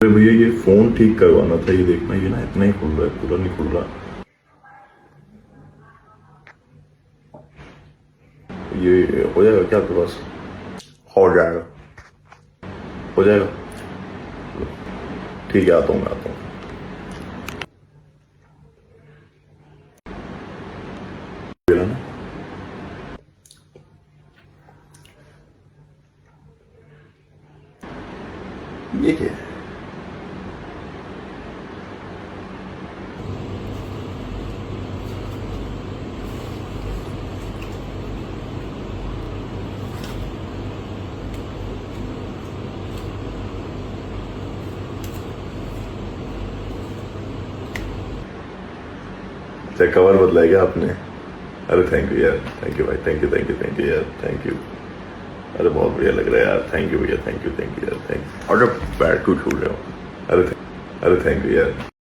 अरे भैया ये फोन ठीक करवाना था, ये देखना, ये ना इतना ही खुल रहा है, पूरा नहीं खुल रहा। ये हो जाएगा क्या आपके पास? हो जाएगा, हो जाएगा। ठीक है, आता हूँ मैं, आता हूँ। मेरा ना, ये क्या है? अच्छा, कवर बदला है क्या आपने? अरे थैंक यू यार, थैंक यू भाई, thank you, thank you, thank you यार, थैंक यू। अरे बहुत बढ़िया लग रहा है यार, थैंक यू भैया, थैंक यू, थैंक यू यार, थैंक यू। और जब पैर क्यों छू रहे हो? अरे थैंक यू यार।